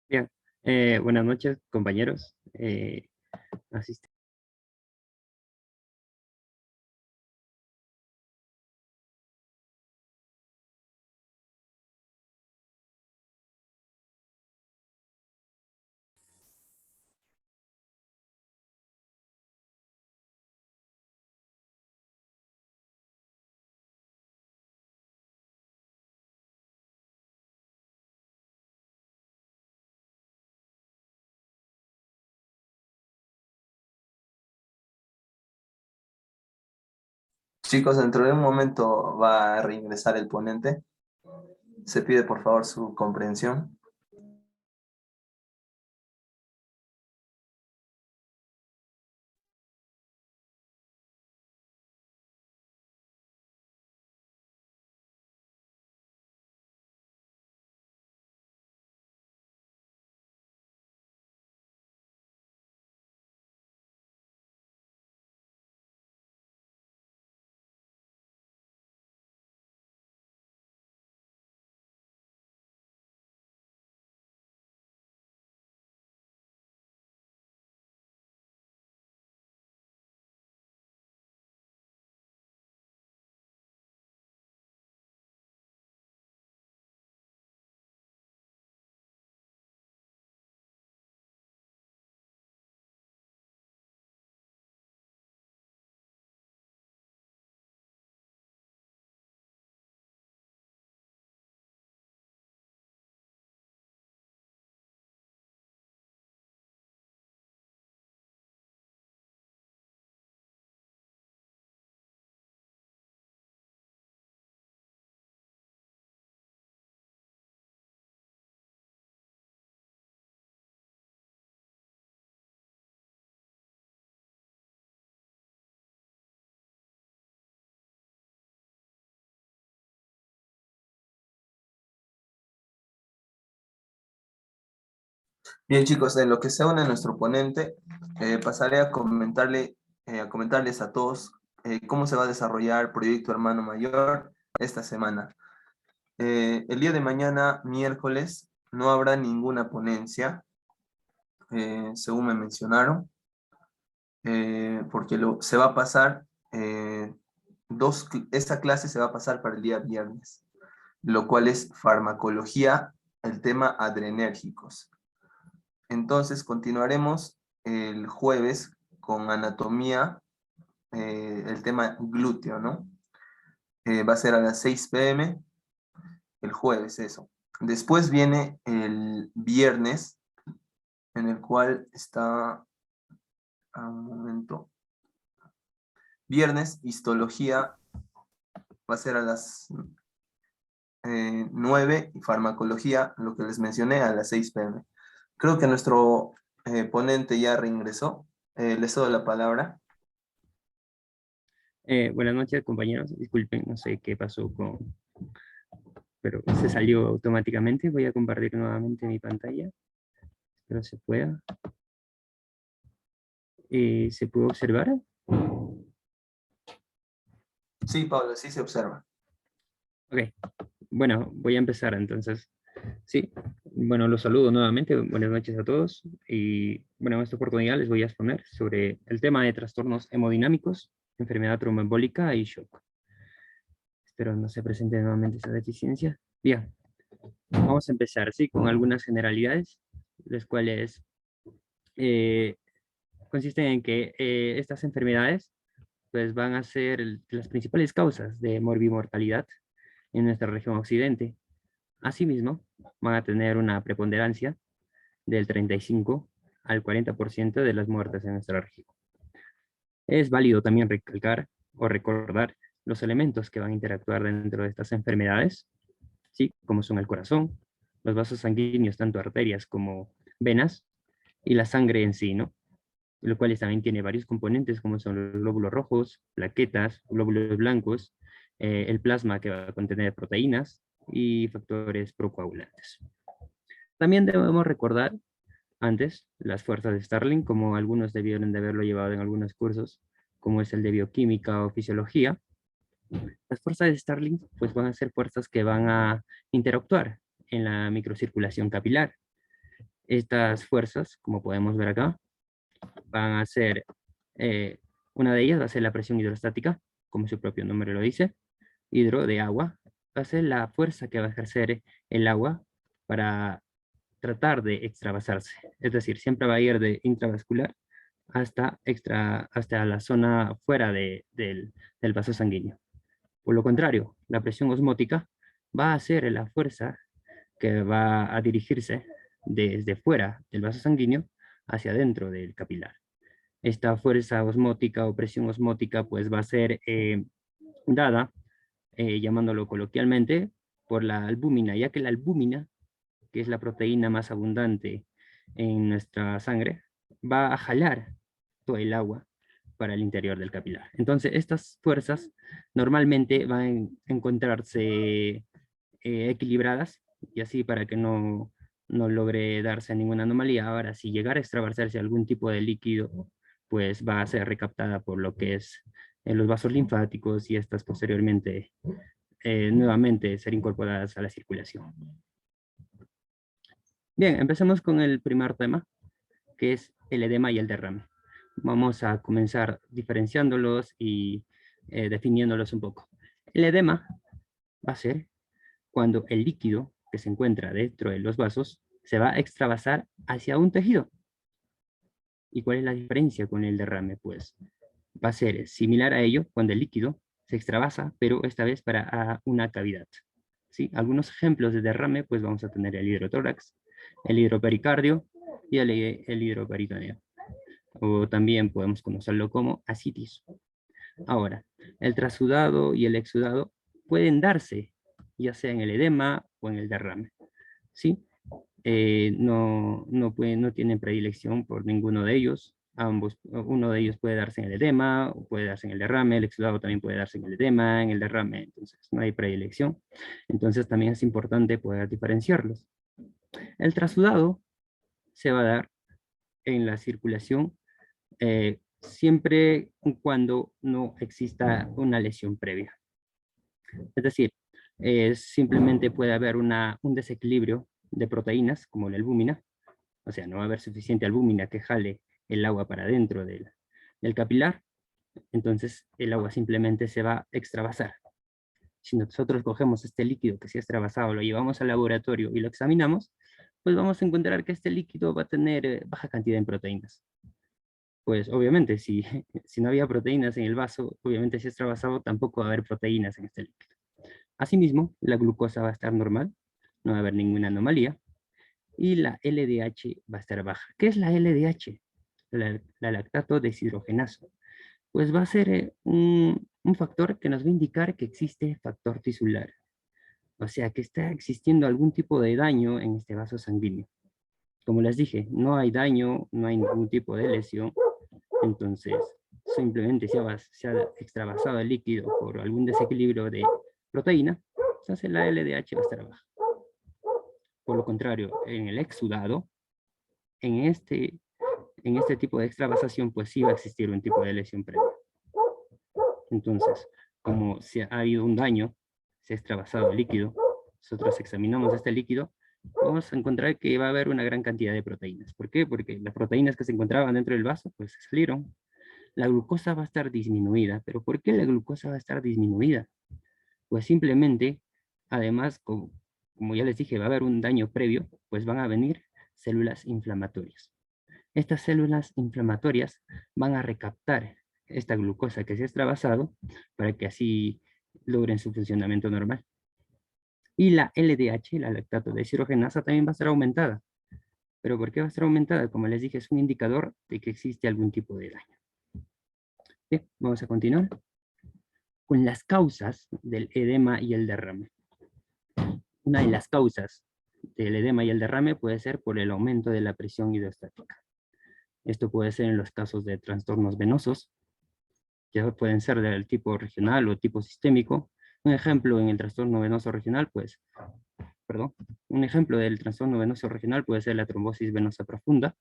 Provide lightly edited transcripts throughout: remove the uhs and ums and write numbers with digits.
Bien, buenas noches, compañeros. Asist- Chicos, dentro de un momento va a reingresar el ponente. Se pide por favor su comprensión. Bien, chicos, en lo que se une nuestro ponente, pasaré a comentarles a todos cómo se va a desarrollar el proyecto Hermano Mayor esta semana. El día de mañana, miércoles, no habrá ninguna ponencia, según me mencionaron, porque se va a pasar, esta clase se va a pasar para el día viernes, lo cual es farmacología, el tema adrenérgicos. Entonces continuaremos el jueves con anatomía, el tema glúteo, ¿no? Va a ser a las 6 p.m. el jueves, eso. Después viene el viernes, en el cual está, un momento, viernes, histología, va a ser a las 9 y farmacología, lo que les mencioné, a las 6 p.m. Creo que nuestro ponente ya reingresó. Les doy la palabra. Buenas noches, compañeros. Disculpen, no sé qué pasó pero se salió automáticamente. Voy a compartir nuevamente mi pantalla. Espero se pueda. ¿Se puede observar? Sí, Pablo, sí se observa. Ok. Bueno, voy a empezar entonces. Sí, bueno, los saludo nuevamente. Buenas noches a todos. Y bueno, en esta oportunidad les voy a exponer sobre el tema de trastornos hemodinámicos, enfermedad tromboembólica y shock. Espero no se presente nuevamente esa deficiencia. Bien, vamos a empezar, ¿sí? Con algunas generalidades, las cuales eh, consisten en que estas enfermedades pues, van a ser las principales causas de morbimortalidad en nuestra región occidente. Asimismo, van a tener una preponderancia del 35 al 40% de las muertes en nuestra región. Es válido también recalcar o recordar los elementos que van a interactuar dentro de estas enfermedades, ¿sí? Como son el corazón, los vasos sanguíneos, tanto arterias como venas, y la sangre en sí, ¿no? Lo cual también tiene varios componentes, como son los glóbulos rojos, plaquetas, glóbulos blancos, el plasma que va a contener proteínas y factores procoagulantes. También debemos recordar antes las fuerzas de Starling, como algunos debieron de haberlo llevado en algunos cursos, como es el de bioquímica o fisiología. Las fuerzas de Starling pues van a ser fuerzas que van a interactuar en la microcirculación capilar. Estas fuerzas, como podemos ver acá, van a ser, una de ellas va a ser la presión hidrostática, como su propio nombre lo dice, hidro de agua, va a ser la fuerza que va a ejercer el agua para tratar de extravasarse. Es decir, siempre va a ir de intravascular hasta la zona fuera del vaso sanguíneo. Por lo contrario, la presión osmótica va a ser la fuerza que va a dirigirse desde fuera del vaso sanguíneo hacia adentro del capilar. Esta fuerza osmótica o presión osmótica pues va a ser dada, llamándolo coloquialmente, por la albúmina, ya que la albúmina, que es la proteína más abundante en nuestra sangre, va a jalar todo el agua para el interior del capilar. Entonces, estas fuerzas normalmente van a encontrarse equilibradas y así para que no logre darse ninguna anomalía. Ahora, si llegara a extravasarse algún tipo de líquido, pues va a ser recaptada por lo que es los vasos linfáticos y estas posteriormente nuevamente ser incorporadas a la circulación. Bien, empecemos con el primer tema, que es el edema y el derrame. Vamos a comenzar diferenciándolos y definiéndolos un poco. El edema va a ser cuando el líquido que se encuentra dentro de los vasos se va a extravasar hacia un tejido. ¿Y cuál es la diferencia con el derrame? Pues va a ser similar a ello cuando el líquido se extravasa, pero esta vez para una cavidad. ¿Sí? Algunos ejemplos de derrame, pues vamos a tener el hidrotórax, el hidropericardio y el hidroperitoneo. O también podemos conocerlo como ascitis. Ahora, el trasudado y el exudado pueden darse ya sea en el edema o en el derrame. ¿Sí? No tienen predilección por ninguno de ellos. Ambos, uno de ellos puede darse en el edema, o puede darse en el derrame, el exudado también puede darse en el edema, en el derrame, entonces no hay predilección. Entonces también es importante poder diferenciarlos. El trasudado se va a dar en la circulación siempre y cuando no exista una lesión previa. Es decir, simplemente puede haber un desequilibrio de proteínas, como la albúmina, o sea, no va a haber suficiente albúmina que jale el agua para dentro del capilar, entonces el agua simplemente se va a extravasar. Si nosotros cogemos este líquido que se ha extravasado, lo llevamos al laboratorio y lo examinamos, pues vamos a encontrar que este líquido va a tener baja cantidad de proteínas. Pues obviamente, si no había proteínas en el vaso, obviamente si es extravasado tampoco va a haber proteínas en este líquido. Asimismo, la glucosa va a estar normal, no va a haber ninguna anomalía, y la LDH va a estar baja. ¿Qué es la LDH? La lactato deshidrogenasa. Pues va a ser un factor que nos va a indicar que existe factor tisular. O sea, que está existiendo algún tipo de daño en este vaso sanguíneo. Como les dije, no hay daño, no hay ningún tipo de lesión. Entonces, simplemente se ha extravasado el líquido por algún desequilibrio de proteína, entonces la LDH va a estar baja. Por lo contrario, en el exudado, en este tipo de extravasación, pues sí va a existir un tipo de lesión previa. Entonces, como si ha habido un daño, se ha extravasado el líquido, nosotros examinamos este líquido, vamos a encontrar que va a haber una gran cantidad de proteínas. ¿Por qué? Porque las proteínas que se encontraban dentro del vaso, pues salieron. La glucosa va a estar disminuida. ¿Pero por qué la glucosa va a estar disminuida? Pues simplemente, además, como ya les dije, va a haber un daño previo, pues van a venir células inflamatorias. Estas células inflamatorias van a recaptar esta glucosa que se ha extravasado para que así logren su funcionamiento normal. Y la LDH, la lactato deshidrogenasa, también va a estar aumentada. ¿Pero por qué va a estar aumentada? Como les dije, es un indicador de que existe algún tipo de daño. Bien, vamos a continuar con las causas del edema y el derrame. Una de las causas del edema y el derrame puede ser por el aumento de la presión hidrostática. Esto puede ser en los casos de trastornos venosos, que pueden ser del tipo regional o tipo sistémico. Un ejemplo en el trastorno venoso regional, pues, un ejemplo del trastorno venoso regional puede ser la trombosis venosa profunda,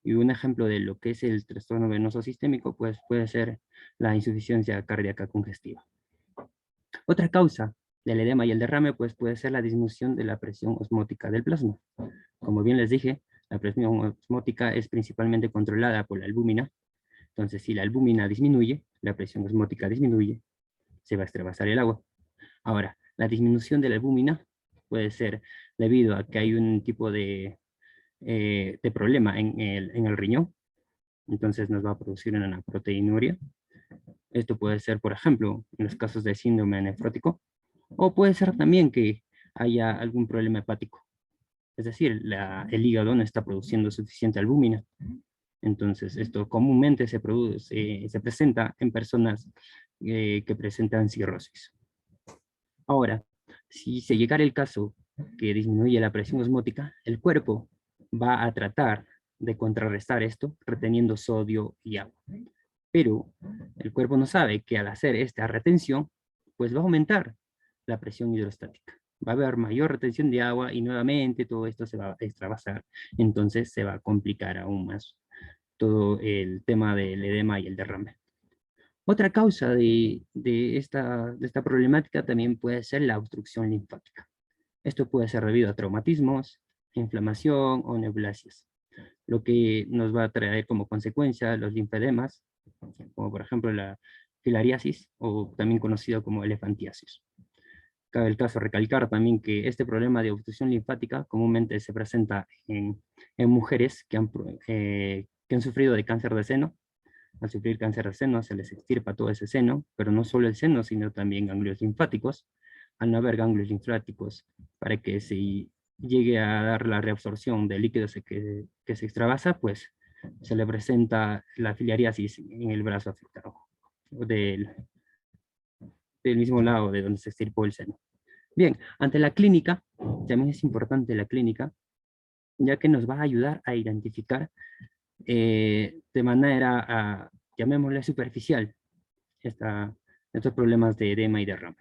y un ejemplo de lo que es el trastorno venoso sistémico, pues puede ser la insuficiencia cardíaca congestiva. Otra causa del edema y el derrame, pues puede ser la disminución de la presión osmótica del plasma. Como bien les dije, La presión osmótica es principalmente controlada por la albúmina. Entonces, si la albúmina disminuye, la presión osmótica disminuye, se va a extravasar el agua. Ahora, la disminución de la albúmina puede ser debido a que hay un tipo de problema en el riñón, entonces nos va a producir una proteinuria. Esto puede ser, por ejemplo, en los casos de síndrome nefrótico, o puede ser también que haya algún problema hepático. Es decir, el hígado no está produciendo suficiente albúmina. Entonces, esto comúnmente se presenta en personas que presentan cirrosis. Ahora, si se llegara el caso que disminuye la presión osmótica, el cuerpo va a tratar de contrarrestar esto reteniendo sodio y agua. Pero el cuerpo no sabe que al hacer esta retención, pues va a aumentar la presión hidrostática. Va a haber mayor retención de agua y nuevamente todo esto se va a extravasar. Entonces se va a complicar aún más todo el tema del edema y el derrame. Otra causa de esta problemática también puede ser la obstrucción linfática. Esto puede ser debido a traumatismos, inflamación o neoplasias, lo que nos va a traer como consecuencia los linfedemas, como por ejemplo la filariasis o también conocido como elefantiasis. Cabe el caso recalcar también que este problema de obstrucción linfática comúnmente se presenta en mujeres que han sufrido de cáncer de seno. Al sufrir cáncer de seno se les extirpa todo ese seno, pero no solo el seno, sino también ganglios linfáticos. Al no haber ganglios linfáticos, para que se llegue a dar la reabsorción del líquido que se extravasa, pues se le presenta la filariasis en el brazo afectado, del, del mismo lado de donde se extirpó el seno. Bien, ante la clínica, también es importante la clínica, ya que nos va a ayudar a identificar de manera, llamémosle superficial, estos problemas de edema y derrame.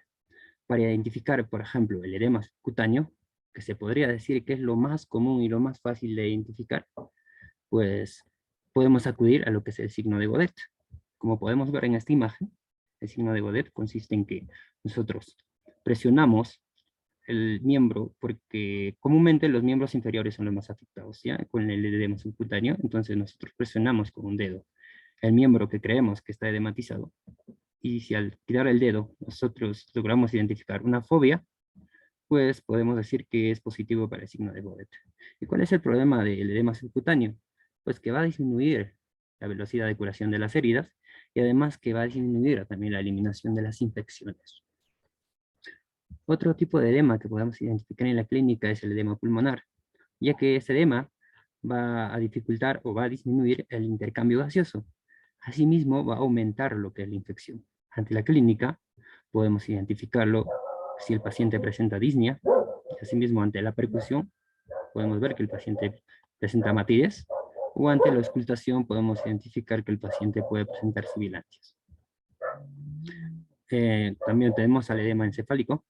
Para identificar, por ejemplo, el edema subcutáneo, que se podría decir que es lo más común y lo más fácil de identificar, pues podemos acudir a lo que es el signo de Godet. Como podemos ver en esta imagen, el signo de Godet consiste en que nosotros presionamos el miembro, porque comúnmente los miembros inferiores son los más afectados, ¿ya? Con el edema subcutáneo, entonces nosotros presionamos con un dedo el miembro que creemos que está edematizado, y si al tirar el dedo nosotros logramos identificar una fobia, pues podemos decir que es positivo para el signo de Bodet. ¿Y cuál es el problema del edema subcutáneo? Pues que va a disminuir la velocidad de curación de las heridas, y además que va a disminuir también la eliminación de las infecciones. Otro tipo de edema que podemos identificar en la clínica es el edema pulmonar, ya que este edema va a dificultar o va a disminuir el intercambio gaseoso. Asimismo, va a aumentar lo que es la infección. Ante la clínica, podemos identificarlo si el paciente presenta disnea. Asimismo, ante la percusión, podemos ver que el paciente presenta matidez, o ante la auscultación podemos identificar que el paciente puede presentar sibilancias. También tenemos al edema encefálico,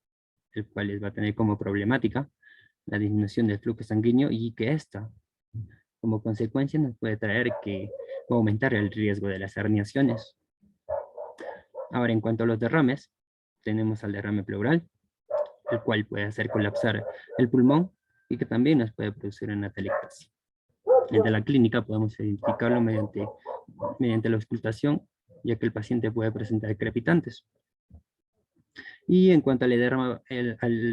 el cual va a tener como problemática la disminución del flujo sanguíneo, y que esta, como consecuencia, nos puede traer que va a aumentar el riesgo de las herniaciones. Ahora, en cuanto a los derrames, tenemos al derrame pleural, el cual puede hacer colapsar el pulmón y que también nos puede producir una atelectasia. Desde la clínica podemos identificarlo mediante la auscultación, ya que el paciente puede presentar crepitantes. Y en cuanto al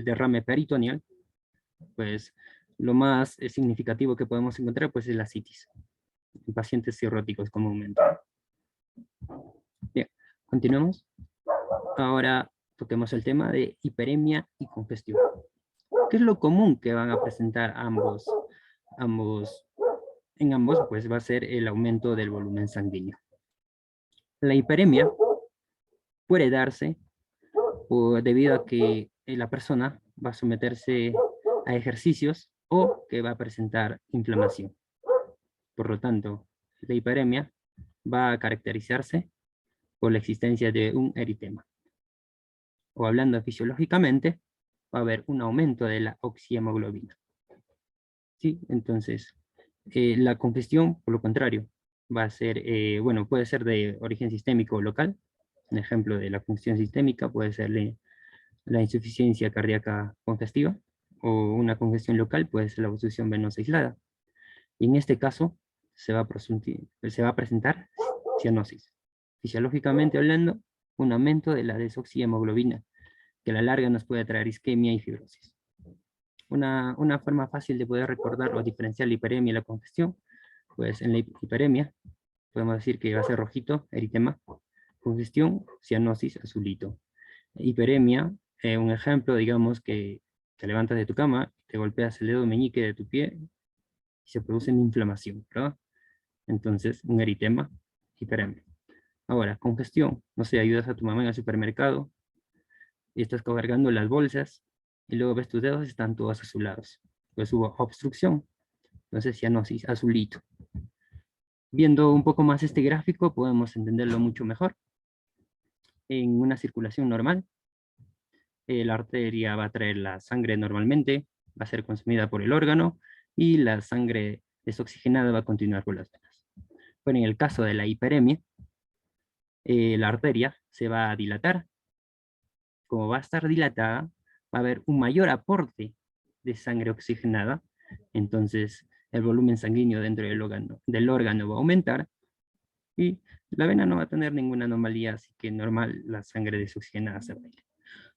derrame peritoneal, pues lo más significativo que podemos encontrar pues, es la citis, en pacientes cirróticos comúnmente. Bien, continuamos. Ahora toquemos el tema de hiperemia y congestión. ¿Qué es lo común que van a presentar en ambos? Pues va a ser el aumento del volumen sanguíneo. La hiperemia puede darse debido a que la persona va a someterse a ejercicios o que va a presentar inflamación. Por lo tanto, la hiperemia va a caracterizarse por la existencia de un eritema. O hablando fisiológicamente, va a haber un aumento de la oxihemoglobina. ¿Sí? Entonces, la congestión, por lo contrario, va a ser, bueno, puede ser de origen sistémico o local. Un ejemplo de la congestión sistémica puede ser la insuficiencia cardíaca congestiva, o una congestión local puede ser la obstrucción venosa aislada. Y en este caso se va a presentar cianosis. Fisiológicamente hablando, un aumento de la desoxihemoglobina, que a la larga nos puede traer isquemia y fibrosis. Una forma fácil de poder recordar o diferenciar la hiperemia y la congestión, pues en la hiperemia podemos decir que va a ser rojito, eritema, congestión, cianosis, azulito. Hiperemia, un ejemplo, digamos que te levantas de tu cama, te golpeas el dedo meñique de tu pie y se produce una inflamación, ¿verdad? Entonces, un eritema, hiperemia. Ahora, congestión, no sé, ayudas a tu mamá en el supermercado y estás cargando las bolsas y luego ves tus dedos están todos azulados. Pues hubo obstrucción, entonces cianosis, azulito. Viendo un poco más este gráfico podemos entenderlo mucho mejor. En una circulación normal, la arteria va a traer la sangre normalmente, va a ser consumida por el órgano y la sangre desoxigenada va a continuar por las venas. Pero en el caso de la hiperemia, la arteria se va a dilatar. Como va a estar dilatada, va a haber un mayor aporte de sangre oxigenada, entonces el volumen sanguíneo dentro del órgano va a aumentar y la vena no va a tener ninguna anomalía, así que normal la sangre desoxigenada se va a ir.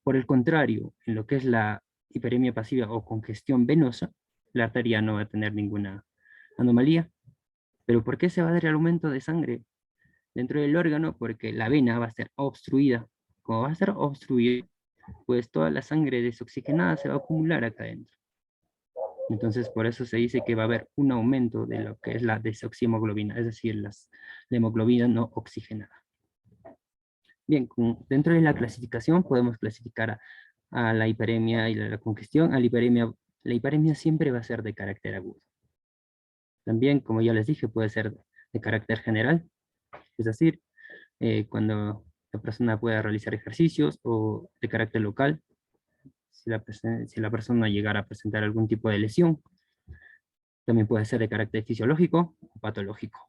Por el contrario, en lo que es la hiperemia pasiva o congestión venosa, la arteria no va a tener ninguna anomalía. ¿Pero por qué se va a dar el aumento de sangre dentro del órgano? Porque la vena va a ser obstruida. Como va a ser obstruida, pues toda la sangre desoxigenada se va a acumular acá adentro. Entonces, por eso se dice que va a haber un aumento de lo que es la desoxihemoglobina, es decir, la hemoglobina no oxigenada. Bien, dentro de la clasificación podemos clasificar a la hiperemia y la congestión. La hiperemia siempre va a ser de carácter agudo. También, como ya les dije, puede ser de carácter general, es decir, cuando la persona pueda realizar ejercicios, o de carácter local, si la persona llegara a presentar algún tipo de lesión. También puede ser de carácter fisiológico o patológico.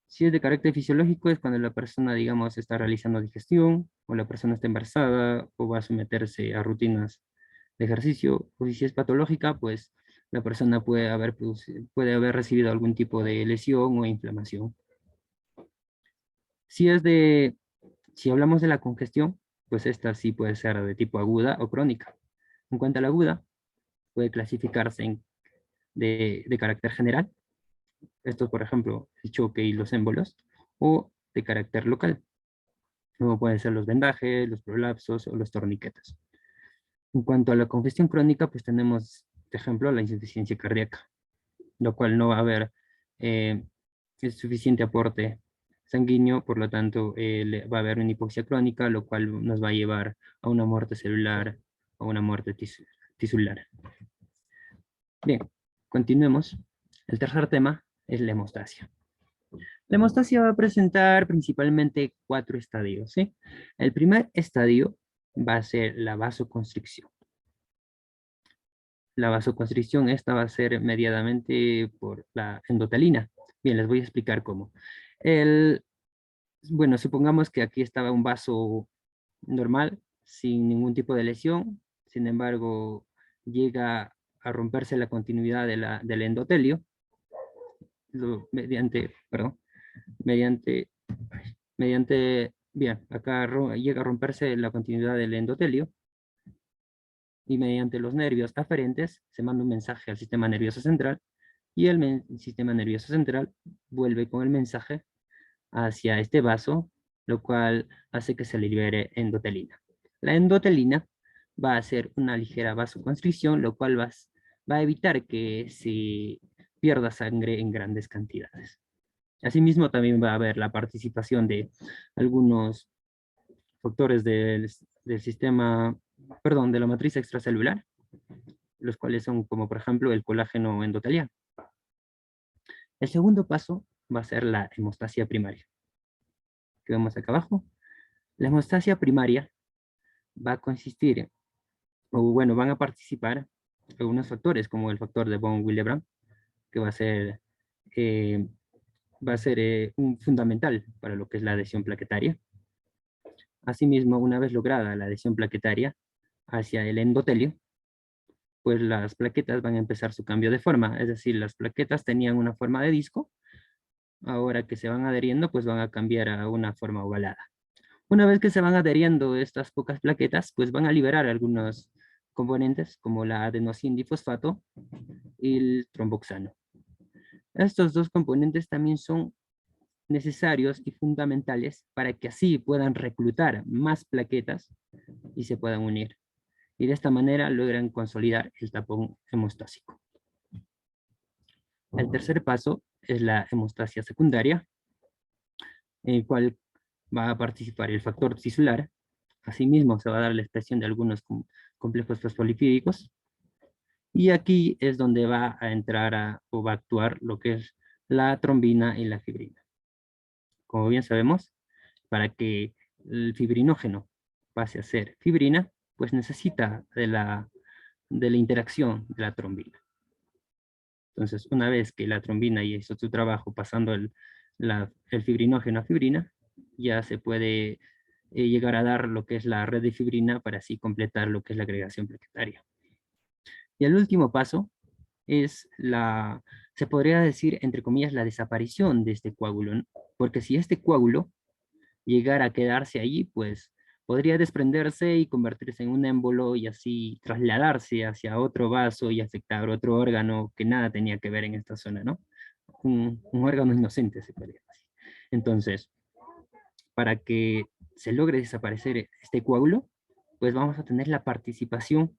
Si es de carácter fisiológico es cuando la persona, digamos, está realizando digestión, o la persona está embarazada, o va a someterse a rutinas de ejercicio, o si es patológica, pues la persona puede haber recibido algún tipo de lesión o inflamación. Si es de, si hablamos de la congestión, pues esta sí puede ser de tipo aguda o crónica. En cuanto a la aguda, puede clasificarse de carácter general, esto por ejemplo, el choque y los émbolos, o de carácter local, como pueden ser los vendajes, los prolapsos o los torniquetes. En cuanto a la congestión crónica, pues tenemos, por ejemplo, la insuficiencia cardíaca, lo cual no va a haber el suficiente aporte sanguíneo, por lo tanto va a haber una hipoxia crónica, lo cual nos va a llevar a una muerte celular o una muerte tisular. Bien, continuemos. El tercer tema es la hemostasia. La hemostasia va a presentar principalmente 4 estadios, ¿sí? El primer estadio va a ser la vasoconstricción. La vasoconstricción esta va a ser mediadamente por la endotelina. Bien, les voy a explicar cómo. Bueno, supongamos que aquí estaba un vaso normal, sin ningún tipo de lesión. Sin embargo, llega a romperse la continuidad del endotelio mediante, bien, acá llega a romperse la continuidad del endotelio y mediante los nervios aferentes se manda un mensaje al sistema nervioso central y el sistema nervioso central vuelve con el mensaje hacia este vaso, lo cual hace que se libere endotelina. La endotelina va a hacer una ligera vasoconstricción, lo cual va a evitar que se pierda sangre en grandes cantidades. Asimismo, también va a haber la participación de algunos factores del sistema, perdón, de la matriz extracelular, los cuales son como por ejemplo el colágeno endotelial. El segundo paso va a ser la hemostasia primaria, que vemos acá abajo. La hemostasia primaria va a consistir, o bueno, van a participar algunos factores, como el factor de von Willebrand, que eh, va a ser un fundamental para lo que es la adhesión plaquetaria. Asimismo, una vez lograda la adhesión plaquetaria hacia el endotelio, pues las plaquetas van a empezar su cambio de forma. Es decir, las plaquetas tenían una forma de disco, ahora que se van adheriendo, pues van a cambiar a una forma ovalada. Una vez que se van adheriendo estas pocas plaquetas, pues van a liberar algunos componentes, como la adenosín difosfato y el tromboxano. Estos dos componentes también son necesarios y fundamentales para que así puedan reclutar más plaquetas y se puedan unir. Y de esta manera logran consolidar el tapón hemostásico. El tercer paso es la hemostasia secundaria, en el cual va a participar el factor tisular. Asimismo, se va a dar la expresión de algunos complejos fosfolipídicos. Y aquí es donde va a entrar o va a actuar lo que es la trombina y la fibrina. Como bien sabemos, para que el fibrinógeno pase a ser fibrina, pues necesita de la interacción de la trombina. Entonces, una vez que la trombina ya hizo su trabajo pasando el fibrinógeno a fibrina, ya se puede llegar a dar lo que es la red de fibrina para así completar lo que es la agregación plaquetaria. Y el último paso es se podría decir, entre comillas, la desaparición de este coágulo, ¿no? Porque si este coágulo llegara a quedarse allí, pues podría desprenderse y convertirse en un émbolo y así trasladarse hacia otro vaso y afectar otro órgano que nada tenía que ver en esta zona, ¿no? Un órgano inocente, se podría decir. Entonces, para que se logre desaparecer este coágulo, pues vamos a tener la participación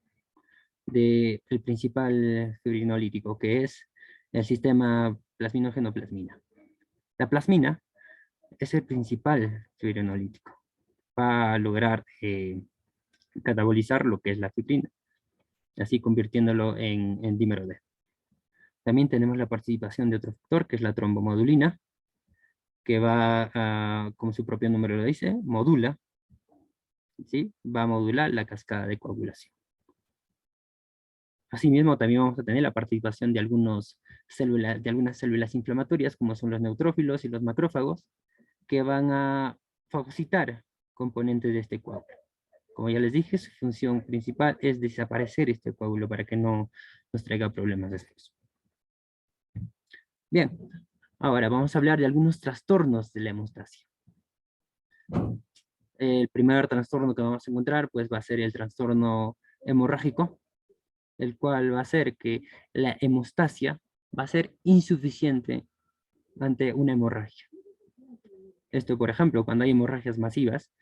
del principal fibrinolítico, que es el sistema plasminógeno-plasmina. La plasmina es el principal fibrinolítico. Va a lograr catabolizar lo que es la fibrina, así convirtiéndolo en dímero D. También tenemos la participación de otro factor, que es la trombomodulina, que va como su propio nombre lo dice, modula, ¿sí? Va a modular la cascada de coagulación. Asimismo, también vamos a tener la participación de algunas células inflamatorias, como son los neutrófilos y los macrófagos, que van a fagocitar componentes de este coágulo. Como ya les dije, su función principal es desaparecer este coágulo para que no nos traiga problemas después. Bien, ahora vamos a hablar de algunos trastornos de la hemostasia. El primer trastorno que vamos a encontrar pues, va a ser el trastorno hemorrágico, el cual va a hacer que la hemostasia va a ser insuficiente ante una hemorragia. Esto, por ejemplo, cuando hay hemorragias masivas,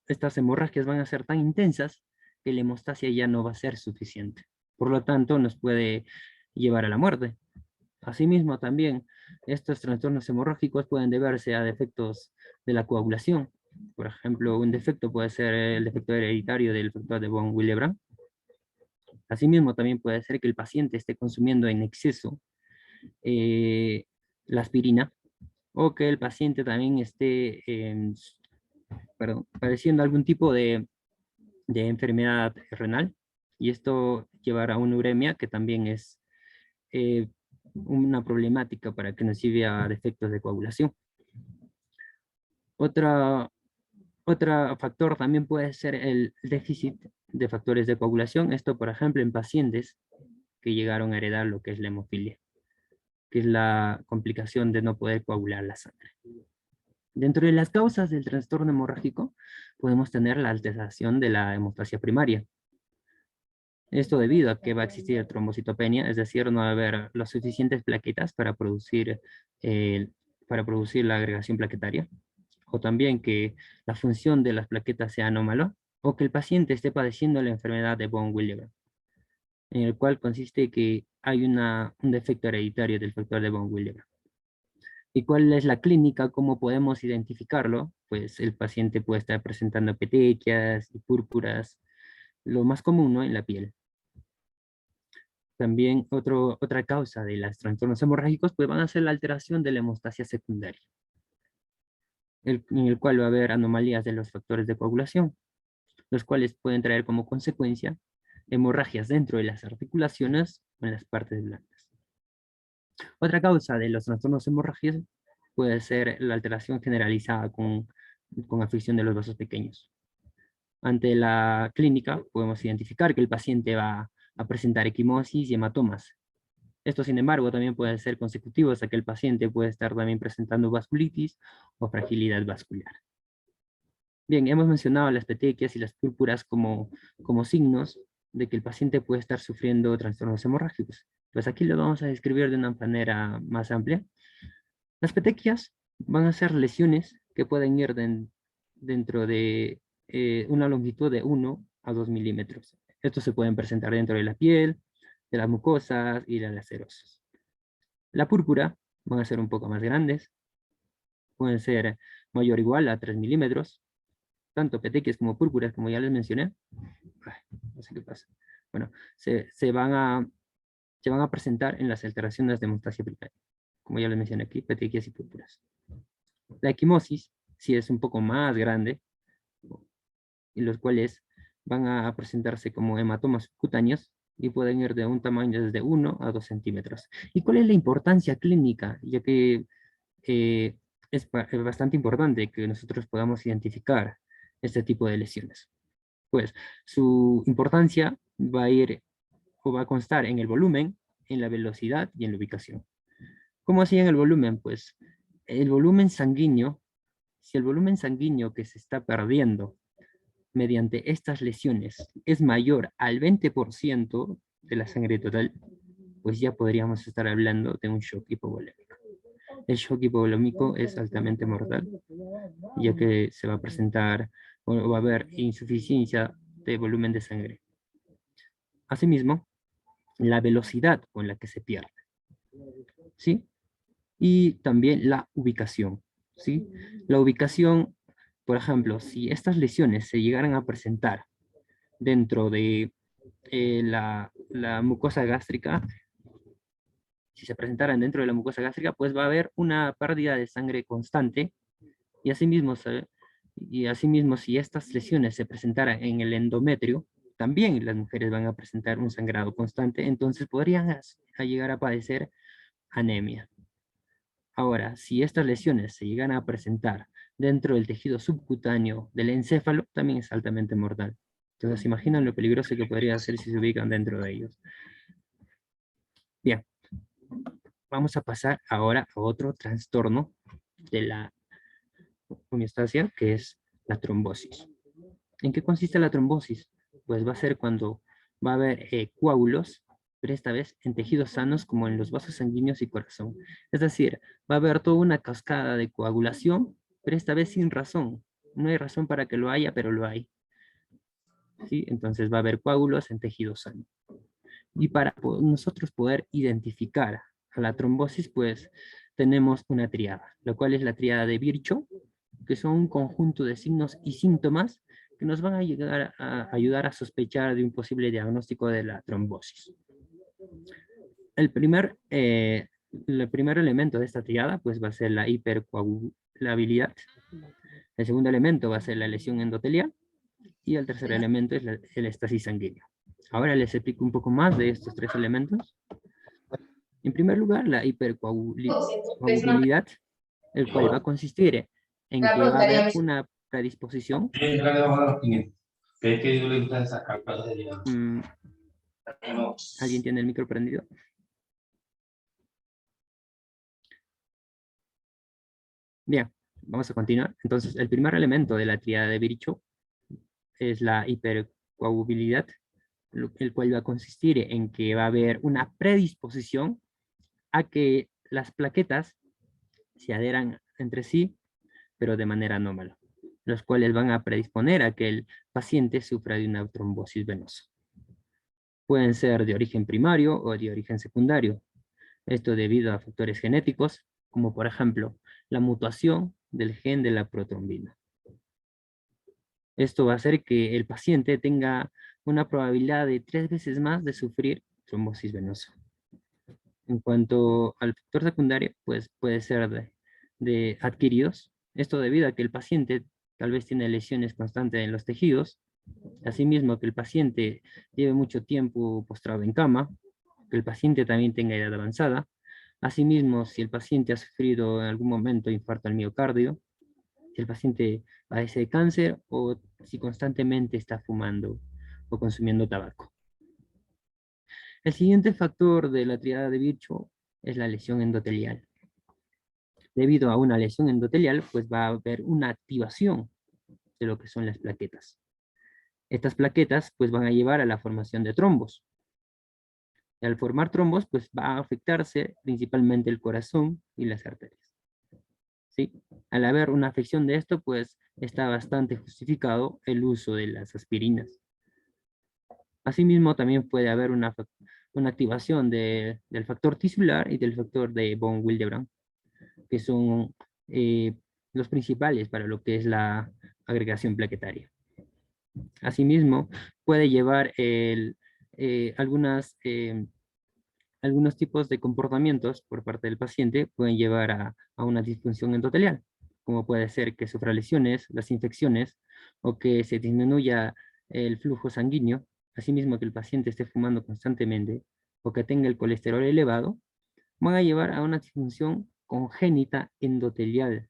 estas hemorragias van a ser tan intensas que la hemostasia ya no va a ser suficiente. Por lo tanto, nos puede llevar a la muerte. Asimismo, también estos trastornos hemorrágicos pueden deberse a defectos de la coagulación. Por ejemplo, un defecto puede ser el defecto hereditario del factor de von Willebrand. Asimismo, también puede ser que el paciente esté consumiendo en exceso la aspirina, o que el paciente también esté padeciendo algún tipo de enfermedad renal, y esto llevará a una uremia, que también es eh, una problemática para que nos lleve a defectos de coagulación. Otro factor también puede ser el déficit de factores de coagulación. Esto, por ejemplo, en pacientes que llegaron a heredar lo que es la hemofilia, que es la complicación de no poder coagular la sangre. Dentro de las causas del trastorno hemorrágico, podemos tener la alteración de la hemostasia primaria. Esto debido a que va a existir trombocitopenia, es decir, no va a haber las suficientes plaquetas para producir la agregación plaquetaria, o también que la función de las plaquetas sea anómalo, o que el paciente esté padeciendo la enfermedad de von Willebrand, en el cual consiste que hay un defecto hereditario del factor de von Willebrand. ¿Y cuál es la clínica? ¿Cómo podemos identificarlo? Pues el paciente puede estar presentando petequias y púrpuras, lo más común, ¿no?, en la piel. También otra causa de los trastornos hemorrágicos pues van a ser la alteración de la hemostasia secundaria, en el cual va a haber anomalías de los factores de coagulación, los cuales pueden traer como consecuencia hemorragias dentro de las articulaciones o en las partes blandas. Otra causa de los trastornos hemorrágicos puede ser la alteración generalizada con afección de los vasos pequeños. Ante la clínica podemos identificar que el paciente va a presentar equimosis y hematomas. Esto, sin embargo, también puede ser consecutivo hasta que el paciente puede estar también presentando vasculitis o fragilidad vascular. Bien, hemos mencionado las petequias y las púrpuras como signos de que el paciente puede estar sufriendo trastornos hemorrágicos. Pues aquí lo vamos a describir de una manera más amplia. Las petequias van a ser lesiones que pueden ir dentro de una longitud de 1 a 2 milímetros. Estos se pueden presentar dentro de la piel, de las mucosas y de las serosas. La púrpura van a ser un poco más grandes, pueden ser mayor o igual a 3 milímetros, tanto petequias como púrpuras, como ya les mencioné. Ay, no sé qué pasa. Bueno, se van a presentar en las alteraciones de hemostasia primaria, como ya les mencioné aquí, petequias y púrpuras. La equimosis, sí es un poco más grande, y los cuales van a presentarse como hematomas subcutáneos y pueden ir de un tamaño desde 1 a 2 centímetros. ¿Y cuál es la importancia clínica? Ya que es bastante importante que nosotros podamos identificar este tipo de lesiones. Pues su importancia va a ir o va a constar en el volumen, en la velocidad y en la ubicación. ¿Cómo así en el volumen? Pues el volumen sanguíneo, si el volumen sanguíneo que se está perdiendo mediante estas lesiones es mayor al 20% de la sangre total, pues ya podríamos estar hablando de un shock hipovolémico. El shock hipovolémico es altamente mortal, ya que se va a presentar o va a haber insuficiencia de volumen de sangre. Asimismo, la velocidad con la que se pierde, ¿sí? Y también la ubicación, ¿sí? La ubicación, por ejemplo, si estas lesiones se llegaran a presentar dentro de la mucosa gástrica, si se presentaran dentro de la mucosa gástrica, pues va a haber una pérdida de sangre constante y asimismo si estas lesiones se presentaran en el endometrio, también las mujeres van a presentar un sangrado constante, entonces podrían llegar a padecer anemia. Ahora, si estas lesiones se llegan a presentar dentro del tejido subcutáneo del encéfalo, también es altamente mortal. Entonces, imaginan lo peligroso que podría ser si se ubican dentro de ellos. Bien, vamos a pasar ahora a otro trastorno de la homeostasia, que es la trombosis. ¿En qué consiste la trombosis? Pues va a ser cuando va a haber coágulos, pero esta vez en tejidos sanos como en los vasos sanguíneos y corazón. Es decir, va a haber toda una cascada de coagulación, pero esta vez sin razón. No hay razón para que lo haya, pero lo hay. ¿Sí? Entonces va a haber coágulos en tejidos sanos. Y para nosotros poder identificar a la trombosis, pues tenemos una triada, lo cual es la triada de Virchow, que son un conjunto de signos y síntomas que nos van a llegar a ayudar a sospechar de un posible diagnóstico de la trombosis. El primer elemento de esta triada pues va a ser la hipercoagulabilidad. El segundo elemento va a ser la lesión endotelial y el tercer elemento es el estasis sanguíneo. Ahora les explico un poco más de estos tres elementos. En primer lugar, la hipercoagulabilidad, el cual va a consistir en que va a haber una predisposición. ¿Alguien tiene el micro prendido? Bien, vamos a continuar. Entonces, el primer elemento de la tríada de Virchow es la hipercoagulabilidad, el cual va a consistir en que va a haber una predisposición a que las plaquetas se adheran entre sí, pero de manera anómala, los cuales van a predisponer a que el paciente sufra de una trombosis venosa. Pueden ser de origen primario o de origen secundario. Esto debido a factores genéticos, como por ejemplo, la mutación del gen de la protrombina. Esto va a hacer que el paciente tenga una probabilidad de 3 veces más de sufrir trombosis venosa. En cuanto al factor secundario, pues puede ser de adquiridos. Esto debido a que el paciente tal vez tiene lesiones constantes en los tejidos, asimismo que el paciente lleve mucho tiempo postrado en cama, que el paciente también tenga edad avanzada, asimismo si el paciente ha sufrido en algún momento infarto al miocardio, si el paciente padece de cáncer o si constantemente está fumando o consumiendo tabaco. El siguiente factor de la triada de Virchow es la lesión endotelial. Debido a una lesión endotelial, pues va a haber una activación de lo que son las plaquetas. Estas plaquetas pues van a llevar a la formación de trombos. Y al formar trombos, pues va a afectarse principalmente el corazón y las arterias. ¿Sí? Al haber una afección de esto, pues está bastante justificado el uso de las aspirinas. Asimismo, también puede haber una activación del factor tisular y del factor de von Willebrand, que son eh, los principales para lo que es la agregación plaquetaria. Asimismo, puede llevar algunos tipos de comportamientos por parte del paciente, pueden llevar a una disfunción endotelial, como puede ser que sufra lesiones, las infecciones, o que se disminuya el flujo sanguíneo, asimismo que el paciente esté fumando constantemente, o que tenga el colesterol elevado, van a llevar a una disfunción congénita endotelial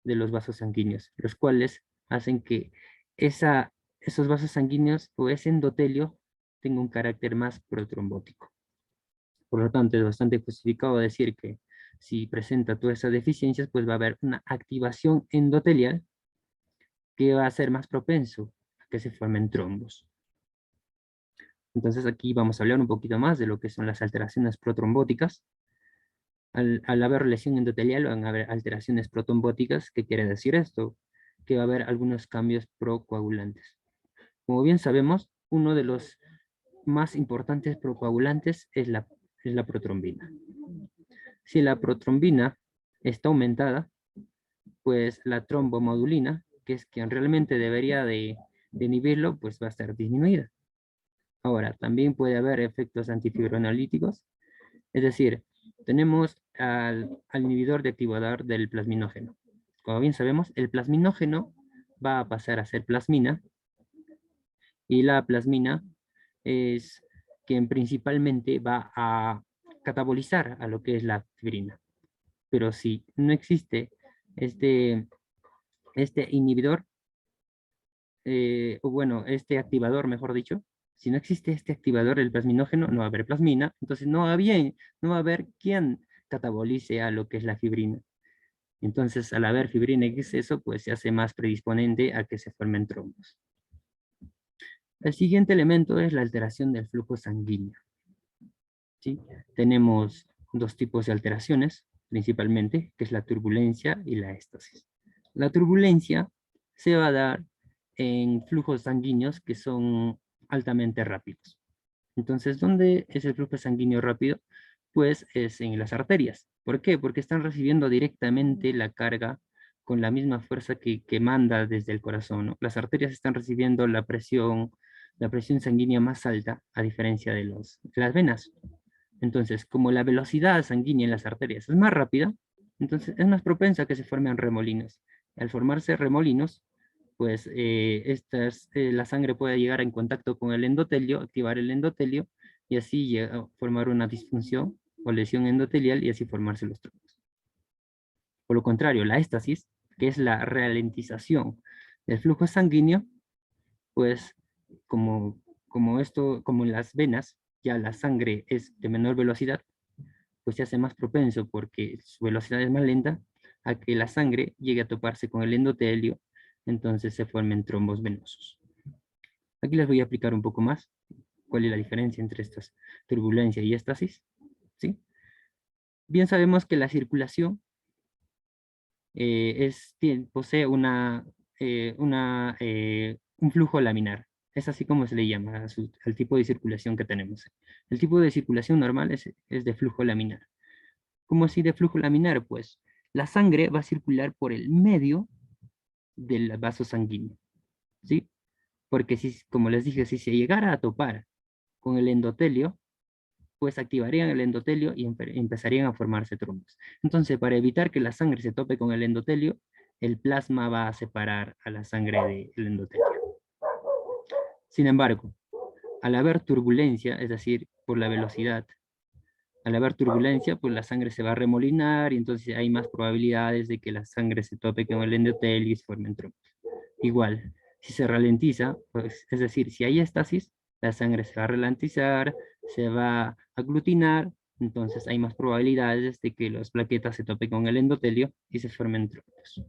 de los vasos sanguíneos, los cuales hacen que esos vasos sanguíneos o ese endotelio tenga un carácter más protrombótico. Por lo tanto, es bastante justificado decir que si presenta todas esas deficiencias, pues va a haber una activación endotelial que va a ser más propenso a que se formen trombos. Entonces aquí vamos a hablar un poquito más de lo que son las alteraciones protrombóticas. Al haber lesión endotelial van a haber alteraciones protrombóticas. ¿Qué quiere decir esto? Que va a haber algunos cambios procoagulantes. Como bien sabemos, uno de los más importantes procoagulantes es la protrombina. Si la protrombina está aumentada, pues la trombomodulina, que es quien realmente debería de inhibirlo, pues va a estar disminuida. Ahora, también puede haber efectos antifibronolíticos, es decir, tenemos al inhibidor de activador del plasminógeno. Como bien sabemos, el plasminógeno va a pasar a ser plasmina, y la plasmina es quien principalmente va a catabolizar a lo que es la fibrina. Pero si no existe este, este inhibidor, o bueno, este activador, mejor dicho, si no existe este activador, el plasminógeno, no va a haber plasmina, entonces no va a haber quien catabolice a lo que es la fibrina. Entonces, al haber fibrina en exceso, pues se hace más predisponente a que se formen trombos. El siguiente elemento es la alteración del flujo sanguíneo. ¿Sí? Tenemos dos tipos de alteraciones, principalmente, que es la turbulencia y la éstasis. La turbulencia se va a dar en flujos sanguíneos que son altamente rápidos. Entonces, ¿dónde es el flujo sanguíneo rápido? Pues es en las arterias. ¿Por qué? Porque están recibiendo directamente la carga con la misma fuerza que manda desde el corazón, ¿no? Las arterias están recibiendo la presión sanguínea más alta, a diferencia de las venas. Entonces, como la velocidad sanguínea en las arterias es más rápida, entonces es más propensa a que se formen remolinos. Al formarse remolinos, pues la sangre puede llegar en contacto con el endotelio, activar el endotelio, y así llega a formar una disfunción o lesión endotelial y así formarse los trombos. Por lo contrario, la éstasis, que es la ralentización del flujo sanguíneo, pues como en las venas, ya la sangre es de menor velocidad, pues se hace más propenso porque su velocidad es más lenta a que la sangre llegue a toparse con el endotelio, entonces se formen trombos venosos. Aquí les voy a explicar un poco más cuál es la diferencia entre estas turbulencia y éstasis. ¿Sí? Bien sabemos que la circulación posee un flujo laminar. Es así como se le llama al tipo de circulación que tenemos. El tipo de circulación normal es de flujo laminar. ¿Cómo así de flujo laminar? Pues la sangre va a circular por el medio del vaso sanguíneo, ¿sí? Porque si, como les dije, si se llegara a topar con el endotelio, pues activarían el endotelio y empezarían a formarse trombos. Entonces, para evitar que la sangre se tope con el endotelio, el plasma va a separar a la sangre del endotelio. Sin embargo, al haber turbulencia, es decir, por la velocidad, Al haber turbulencia, pues la sangre se va a remolinar y entonces hay más probabilidades de que la sangre se tope con el endotelio y se formen trombos. Igual, si se ralentiza, pues, es decir, si hay estasis, la sangre se va a ralentizar, se va a aglutinar, entonces hay más probabilidades de que las plaquetas se topen con el endotelio y se formen trombos.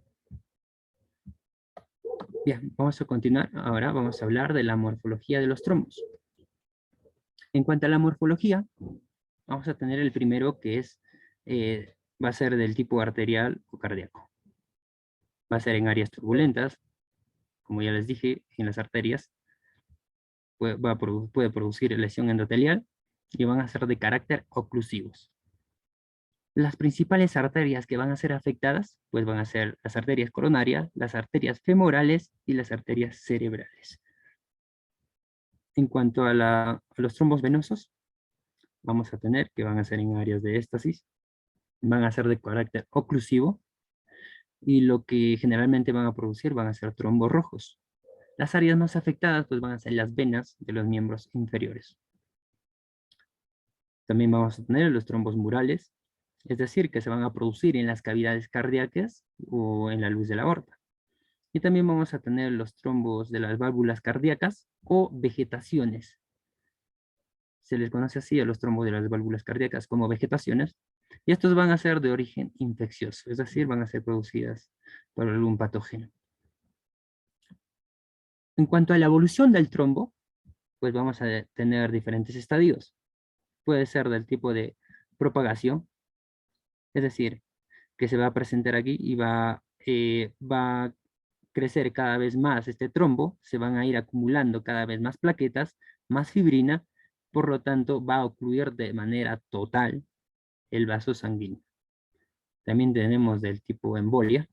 Bien, vamos a continuar. Ahora vamos a hablar de la morfología de los trombos. En cuanto a la morfología, vamos a tener el primero que es, va a ser del tipo arterial o cardíaco. Va a ser en áreas turbulentas, como ya les dije, en las arterias. Puede producir lesión endotelial y van a ser de carácter oclusivos. Las principales arterias que van a ser afectadas, pues van a ser las arterias coronarias, las arterias femorales y las arterias cerebrales. En cuanto a los trombos venosos, vamos a tener que van a ser en áreas de éstasis, van a ser de carácter oclusivo, y lo que generalmente van a producir van a ser trombos rojos. Las áreas más afectadas pues van a ser las venas de los miembros inferiores. También vamos a tener los trombos murales, es decir, que se van a producir en las cavidades cardíacas o en la luz de la aorta. Y también vamos a tener los trombos de las válvulas cardíacas o vegetaciones. Se les conoce así a los trombos de las válvulas cardíacas como vegetaciones, y estos van a ser de origen infeccioso, es decir, van a ser producidas por algún patógeno. En cuanto a la evolución del trombo, pues vamos a tener diferentes estadios. Puede ser del tipo de propagación, es decir, que se va a presentar aquí y va a crecer cada vez más este trombo, se van a ir acumulando cada vez más plaquetas, más fibrina, por lo tanto va a ocluir de manera total el vaso sanguíneo. También tenemos del tipo embolia,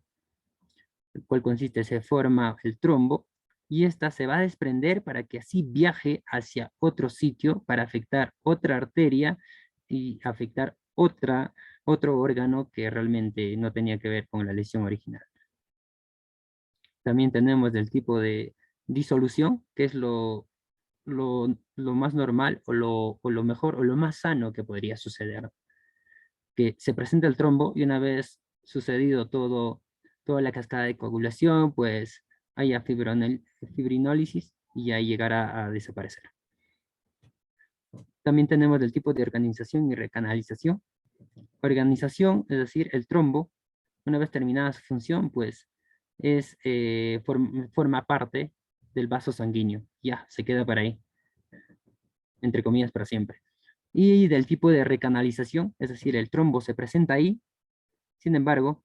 el cual consiste, se forma el trombo y esta se va a desprender para que así viaje hacia otro sitio para afectar otra arteria y afectar otro órgano que realmente no tenía que ver con la lesión original. También tenemos del tipo de disolución, que es lo más normal o lo mejor o lo más sano que podría suceder. Que se presenta el trombo y una vez sucedido toda la cascada de coagulación, pues haya fibrinólisis y ahí llegará a desaparecer. También tenemos del tipo de organización y recanalización. Organización, es decir, el trombo, una vez terminada su función, pues forma parte del vaso sanguíneo. Ya, se queda para ahí, entre comillas, para siempre. Y del tipo de recanalización, es decir, el trombo se presenta ahí, sin embargo,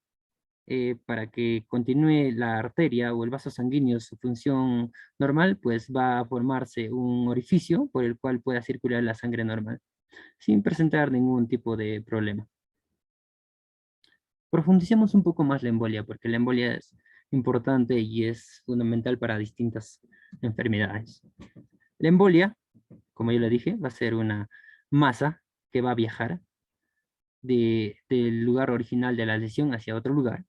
para que continúe la arteria o el vaso sanguíneo su función normal, pues va a formarse un orificio por el cual pueda circular la sangre normal, sin presentar ningún tipo de problema. Profundicemos un poco más la embolia, porque la embolia es importante y es fundamental para distintas enfermedades. La embolia, como ya le dije, va a ser una masa que va a viajar del lugar original de la lesión hacia otro lugar,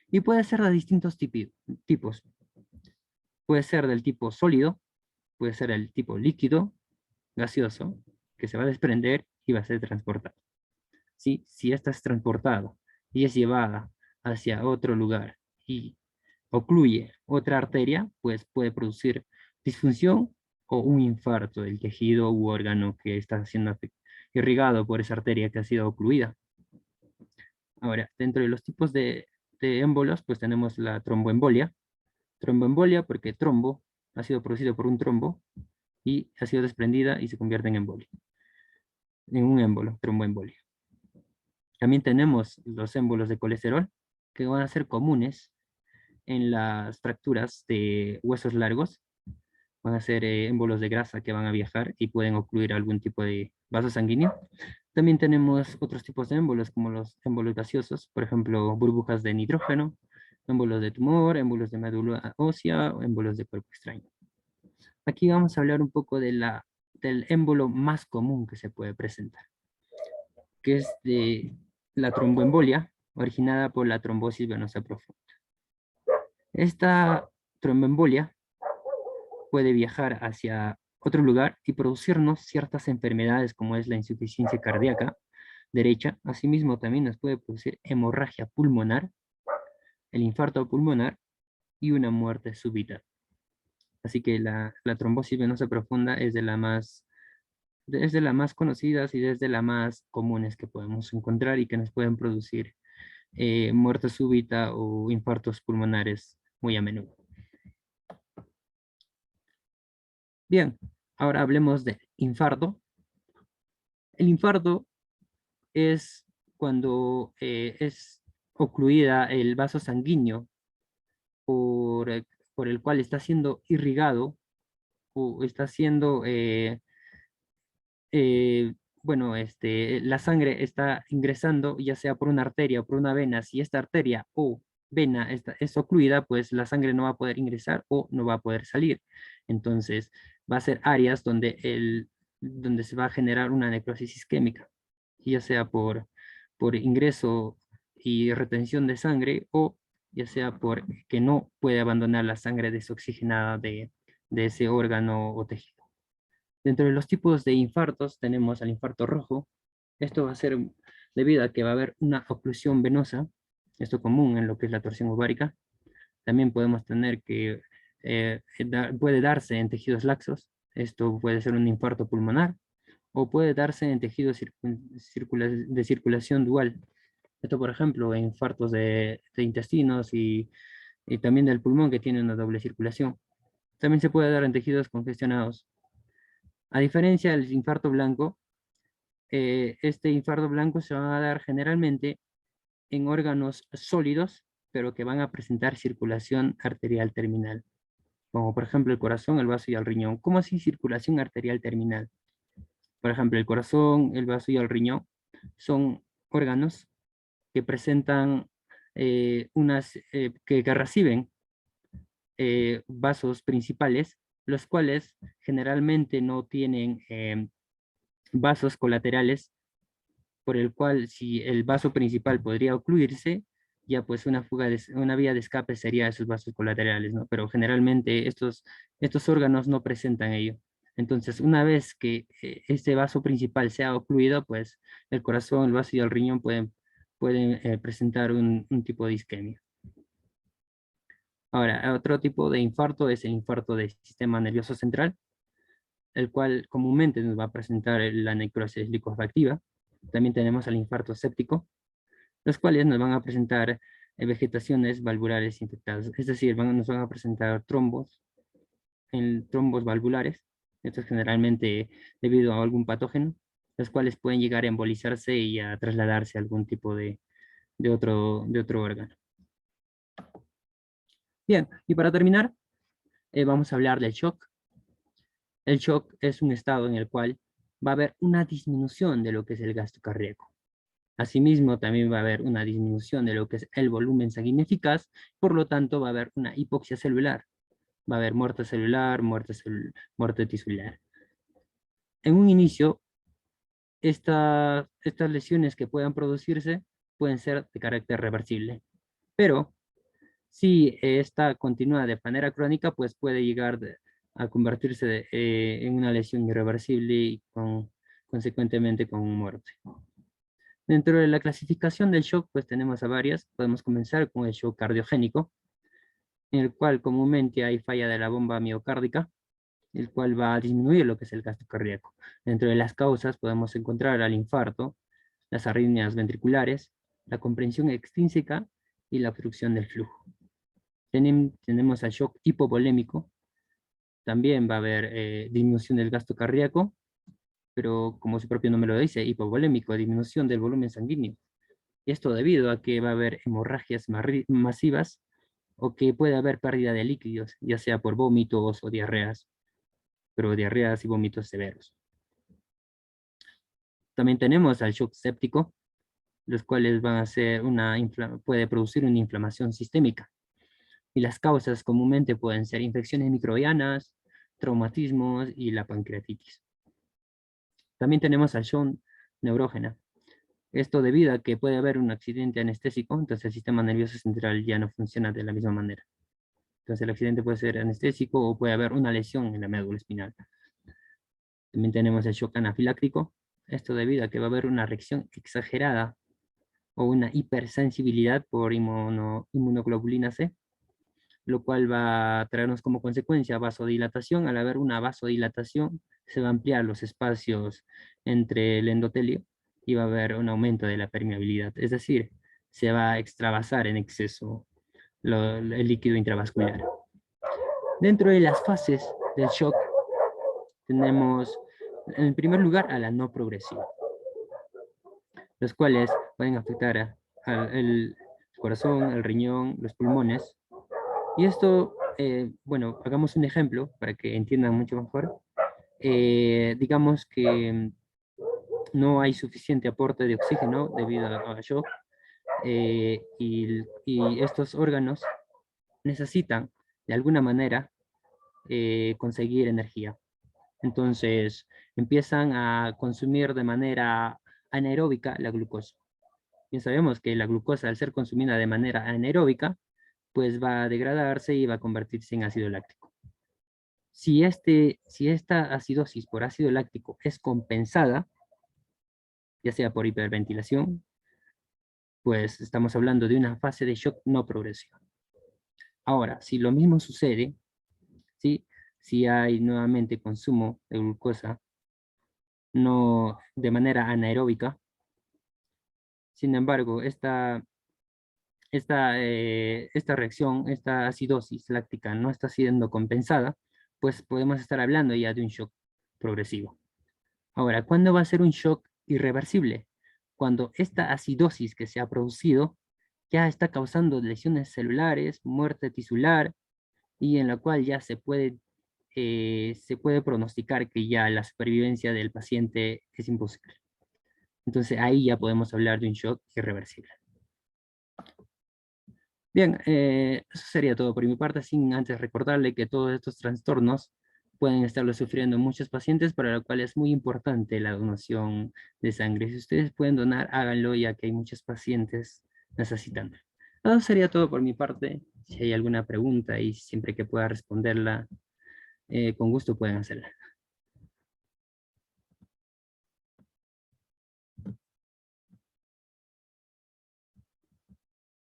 y puede ser de distintos tipos. Puede ser del tipo sólido, puede ser el tipo líquido, gaseoso, que se va a desprender y va a ser transportado. ¿Sí? Si esta es transportada y es llevada hacia otro lugar y ocluye otra arteria, pues puede producir disfunción o un infarto del tejido u órgano que está siendo irrigado por esa arteria que ha sido ocluida. Ahora, dentro de los tipos de émbolos, pues tenemos la tromboembolia. Tromboembolia porque trombo ha sido producido por un trombo y ha sido desprendida y se convierte en embolia. En un émbolo, tromboembolia. También tenemos los émbolos de colesterol, que van a ser comunes en las fracturas de huesos largos. Van a ser émbolos de grasa que van a viajar y pueden ocluir algún tipo de vaso sanguíneo. También tenemos otros tipos de émbolos, como los émbolos gaseosos, por ejemplo, burbujas de nitrógeno, émbolos de tumor, émbolos de médula ósea, o émbolos de cuerpo extraño. Aquí vamos a hablar un poco del émbolo más común que se puede presentar, que es de la tromboembolia, originada por la trombosis venosa profunda. Esta tromboembolia puede viajar hacia otro lugar y producirnos ciertas enfermedades como es la insuficiencia cardíaca, derecha. Asimismo, también nos puede producir hemorragia pulmonar, el infarto pulmonar y una muerte súbita. Así que la trombosis venosa profunda es de las más conocidas y es de las más comunes que podemos encontrar y que nos pueden producir muerte súbita o infartos pulmonares muy a menudo. Bien, ahora hablemos de infarto. El infarto es cuando es ocluida el vaso sanguíneo por, por el cual está siendo irrigado o está siendo, bueno, la sangre está ingresando ya sea por una arteria o por una vena. Si esta arteria o vena es ocluida, pues la sangre no va a poder ingresar o no va a poder salir. Entonces, va a ser áreas donde se va a generar una necrosis isquémica, ya sea por ingreso y retención de sangre o ya sea por que no puede abandonar la sangre desoxigenada de ese órgano o tejido. Dentro de los tipos de infartos tenemos al infarto rojo. Esto va a ser debido a que va a haber una oclusión venosa, esto común en lo que es la torsión ovárica. También podemos tener que puede darse en tejidos laxos. Esto puede ser un infarto pulmonar o puede darse en tejidos de circulación dual. Esto, por ejemplo, en infartos de intestinos y también del pulmón que tiene una doble circulación. También se puede dar en tejidos congestionados. A diferencia del infarto blanco, este infarto blanco se va a dar generalmente en órganos sólidos, pero que van a presentar circulación arterial terminal, como por ejemplo el corazón, el vaso y el riñón. ¿Cómo así circulación arterial terminal? Por ejemplo, el corazón, el vaso y el riñón son órganos que presentan que reciben vasos principales, los cuales generalmente no tienen vasos colaterales, por el cual si el vaso principal podría ocluirse, ya pues una vía de escape sería esos vasos colaterales, ¿no? Pero generalmente estos órganos no presentan ello. Entonces, una vez que este vaso principal sea ocluido, pues el corazón, el vaso y el riñón pueden presentar un tipo de isquemia. Ahora, otro tipo de infarto es el infarto del sistema nervioso central, el cual comúnmente nos va a presentar la necrosis licuefactiva. También tenemos el infarto séptico, los cuales nos van a presentar vegetaciones valvulares infectadas, es decir, nos van a presentar trombos valvulares, esto es generalmente debido a algún patógeno, los cuales pueden llegar a embolizarse y a trasladarse a algún tipo de otro órgano. Bien, y para terminar, vamos a hablar del shock. El shock es un estado en el cual va a haber una disminución de lo que es el gasto cardíaco. Asimismo, también va a haber una disminución de lo que es el volumen sanguíneo eficaz, por lo tanto va a haber una hipoxia celular, va a haber muerte celular, muerte tisular. En un inicio, estas lesiones que puedan producirse pueden ser de carácter reversible, pero si esta continúa de manera crónica, pues puede llegar a convertirse en una lesión irreversible y consecuentemente con muerte. Dentro de la clasificación del shock, pues tenemos a varias. Podemos comenzar con el shock cardiogénico, en el cual comúnmente hay falla de la bomba miocárdica, el cual va a disminuir lo que es el gasto cardíaco. Dentro de las causas podemos encontrar al infarto, las arritmias ventriculares, la comprensión extrínseca y la obstrucción del flujo. Tenemos al shock hipovolémico, también va a haber disminución del gasto cardíaco, pero como su propio nombre lo dice, hipovolémico, disminución del volumen sanguíneo. Esto debido a que va a haber hemorragias masivas o que puede haber pérdida de líquidos, ya sea por vómitos o diarreas, pero diarreas y vómitos severos. También tenemos al shock séptico, los cuales van a ser puede producir una inflamación sistémica. Y las causas comúnmente pueden ser infecciones microbianas, traumatismos y la pancreatitis. También tenemos al shock neurógena. Esto debido a que puede haber un accidente anestésico, entonces el sistema nervioso central ya no funciona de la misma manera. Entonces el accidente puede ser anestésico o puede haber una lesión en la médula espinal. También tenemos el shock anafiláctico, Esto debido a que va a haber una reacción exagerada o una hipersensibilidad por inmunoglobulina C, lo cual va a traernos como consecuencia vasodilatación. Al haber una vasodilatación, se va a ampliar los espacios entre el endotelio y va a haber un aumento de la permeabilidad. Es decir, se va a extravasar en exceso el líquido intravascular. Dentro de las fases del shock, tenemos en primer lugar a la no progresiva, los cuales pueden afectar al corazón, el riñón, los pulmones. Y esto, bueno, hagamos un ejemplo para que entiendan mucho mejor. Digamos que no hay suficiente aporte de oxígeno debido a shock, y estos órganos necesitan de alguna manera conseguir energía. Entonces empiezan a consumir de manera anaeróbica la glucosa. Bien sabemos que la glucosa, al ser consumida de manera anaeróbica, pues va a degradarse y va a convertirse en ácido láctico. Si esta acidosis por ácido láctico es compensada, ya sea por hiperventilación, pues estamos hablando de una fase de shock no progresiva. Ahora, si lo mismo sucede, ¿sí? Si hay nuevamente consumo de glucosa no de manera anaeróbica, sin embargo, esta reacción, esta acidosis láctica no está siendo compensada, pues podemos estar hablando ya de un shock progresivo. Ahora, ¿cuándo va a ser un shock irreversible? Cuando esta acidosis que se ha producido ya está causando lesiones celulares, muerte tisular, y en la cual ya se puede pronosticar que ya la supervivencia del paciente es imposible. Entonces ahí ya podemos hablar de un shock irreversible. Bien, eso sería todo por mi parte, sin antes recordarle que todos estos trastornos pueden estarlo sufriendo muchos pacientes, para lo cual es muy importante la donación de sangre. Si ustedes pueden donar, háganlo, ya que hay muchos pacientes necesitando. Eso sería todo por mi parte. Si hay alguna pregunta y siempre que pueda responderla, con gusto pueden hacerla.